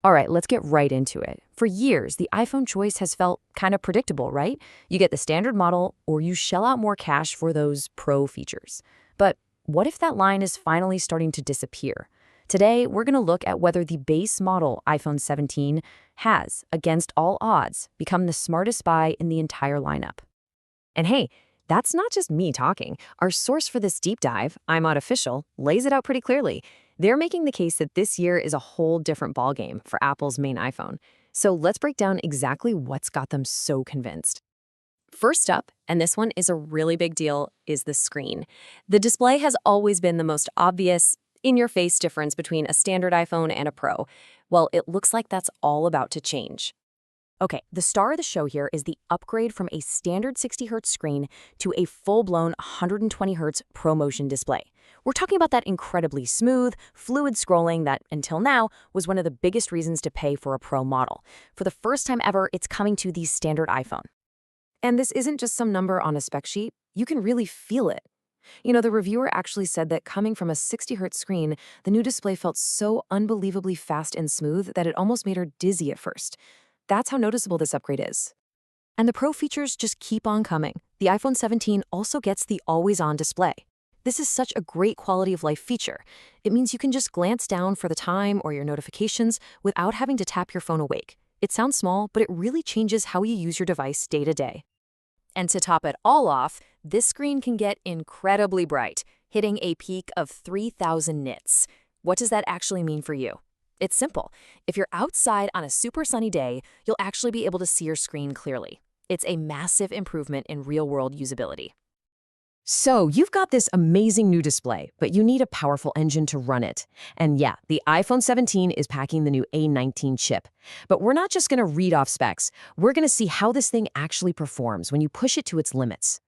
All right, let's get right into it. For years, the iPhone choice has felt kind of predictable, right? You get the standard model or you shell out more cash for those pro features. But what if that line is finally starting to disappear? Today, we're going to look at whether the base model iPhone 17 has, against all odds, become the smartest buy in the entire lineup. And hey, that's not just me talking. Our source for this deep dive, I'm Official, lays it out pretty clearly. They're making the case that this year is a whole different ballgame for Apple's main iPhone. So let's break down exactly what's got them so convinced. First up, and this one is a really big deal, is the screen. The display has always been the most obvious, in-your-face difference between a standard iPhone and a Pro. Well, it looks like that's all about to change. Okay, the star of the show here is the upgrade from a standard 60Hz screen to a full-blown 120Hz ProMotion display. We're talking about that incredibly smooth, fluid scrolling that, until now, was one of the biggest reasons to pay for a Pro model. For the first time ever, it's coming to the standard iPhone. And this isn't just some number on a spec sheet. You can really feel it. You know, the reviewer actually said that coming from a 60Hz screen, the new display felt so unbelievably fast and smooth that it almost made her dizzy at first. That's how noticeable this upgrade is. And the Pro features just keep on coming. The iPhone 17 also gets the always-on display. This is such a great quality of life feature. It means you can just glance down for the time or your notifications without having to tap your phone awake. It sounds small, but it really changes how you use your device day to day. And to top it all off, this screen can get incredibly bright, hitting a peak of 3,000 nits. What does that actually mean for you? It's simple. If you're outside on a super sunny day, you'll actually be able to see your screen clearly. It's a massive improvement in real-world usability. So you've got this amazing new display, but you need a powerful engine to run it. And yeah, the iPhone 17 is packing the new A19 chip. But we're not just going to read off specs. We're going to see how this thing actually performs when you push it to its limits.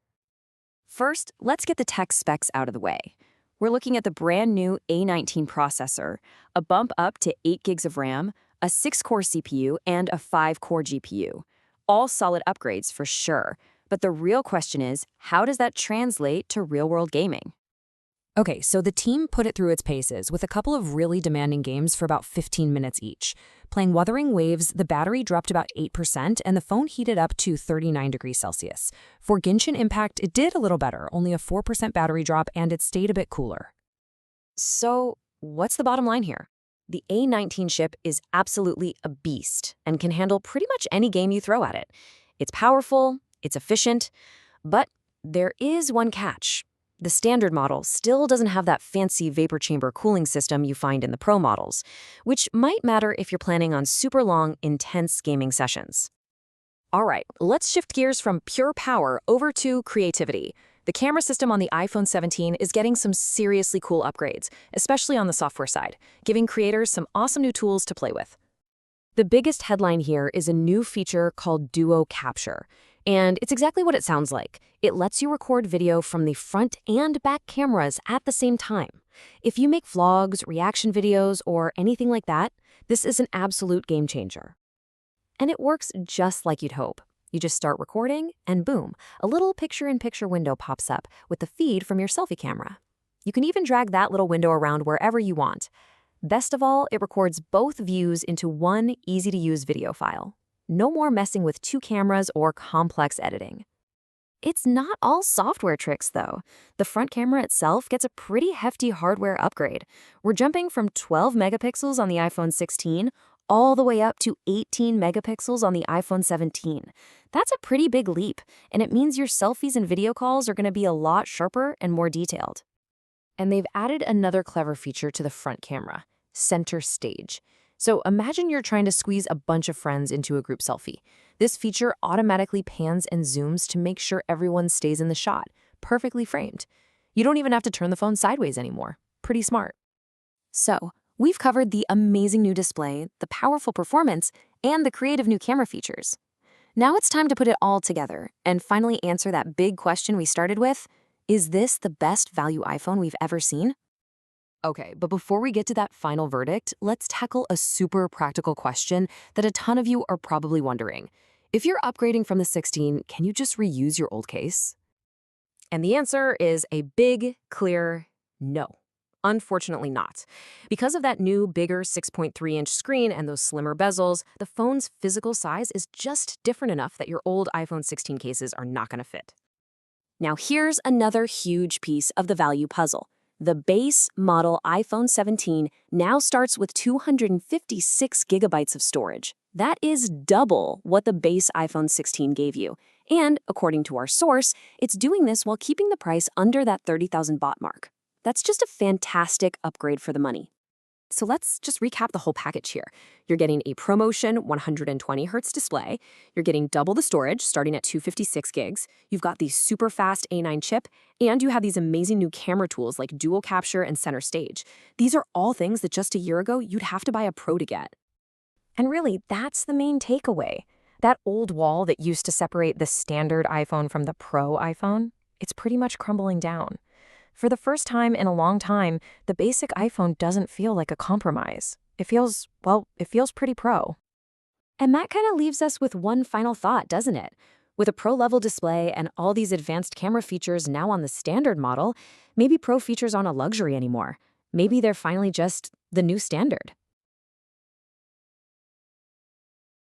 First, let's get the tech specs out of the way. We're looking at the brand new A19 processor, a bump up to 8 gigs of RAM, a 6-core CPU, and a 5-core GPU. All solid upgrades for sure. But the real question is, how does that translate to real-world gaming? Okay, so the team put it through its paces with a couple of really demanding games for about 15 minutes each. Playing Wuthering Waves, the battery dropped about 8% and the phone heated up to 39 degrees Celsius. For Genshin Impact, it did a little better, only a 4% battery drop, and it stayed a bit cooler. So, what's the bottom line here? The A19 chip is absolutely a beast and can handle pretty much any game you throw at it. It's powerful, it's efficient, but there is one catch. The standard model still doesn't have that fancy vapor chamber cooling system you find in the Pro models, which might matter if you're planning on super long, intense gaming sessions. All right, let's shift gears from pure power over to creativity. The camera system on the iPhone 17 is getting some seriously cool upgrades, especially on the software side, giving creators some awesome new tools to play with. The biggest headline here is a new feature called Duo Capture. And it's exactly what it sounds like. It lets you record video from the front and back cameras at the same time. If you make vlogs, reaction videos, or anything like that, this is an absolute game changer. And it works just like you'd hope. You just start recording, and boom, a little picture-in-picture window pops up with the feed from your selfie camera. You can even drag that little window around wherever you want. Best of all, it records both views into one easy-to-use video file. No more messing with two cameras or complex editing. It's not all software tricks, though. The front camera itself gets a pretty hefty hardware upgrade. We're jumping from 12 megapixels on the iPhone 16 all the way up to 18 megapixels on the iPhone 17. That's a pretty big leap, and it means your selfies and video calls are going to be a lot sharper and more detailed. And they've added another clever feature to the front camera: center stage. So imagine you're trying to squeeze a bunch of friends into a group selfie. This feature automatically pans and zooms to make sure everyone stays in the shot, perfectly framed. You don't even have to turn the phone sideways anymore. Pretty smart. So, we've covered the amazing new display, the powerful performance, and the creative new camera features. Now it's time to put it all together and finally answer that big question we started with: is this the best value iPhone we've ever seen? Okay, but before we get to that final verdict, let's tackle a super practical question that a ton of you are probably wondering. If you're upgrading from the 16, can you just reuse your old case? And the answer is a big, clear no. Unfortunately not. Because of that new, bigger 6.3-inch screen and those slimmer bezels, the phone's physical size is just different enough that your old iPhone 16 cases are not going to fit. Now here's another huge piece of the value puzzle. The base model iPhone 17 now starts with 256 gigabytes of storage. That is double what the base iPhone 16 gave you. And, according to our source, it's doing this while keeping the price under that 30,000 baht mark. That's just a fantastic upgrade for the money. So let's just recap the whole package here. You're getting a ProMotion 120Hz display. You're getting double the storage, starting at 256 gigs. You've got the super fast A9 chip, and you have these amazing new camera tools like dual capture and center stage. These are all things that just a year ago you'd have to buy a Pro to get. And really, that's the main takeaway. That old wall that used to separate the standard iPhone from the Pro iPhone, it's pretty much crumbling down. For the first time in a long time, the basic iPhone doesn't feel like a compromise. It feels pretty pro. And that kind of leaves us with one final thought, doesn't it? With a pro-level display and all these advanced camera features now on the standard model, maybe pro features aren't a luxury anymore. Maybe they're finally just the new standard.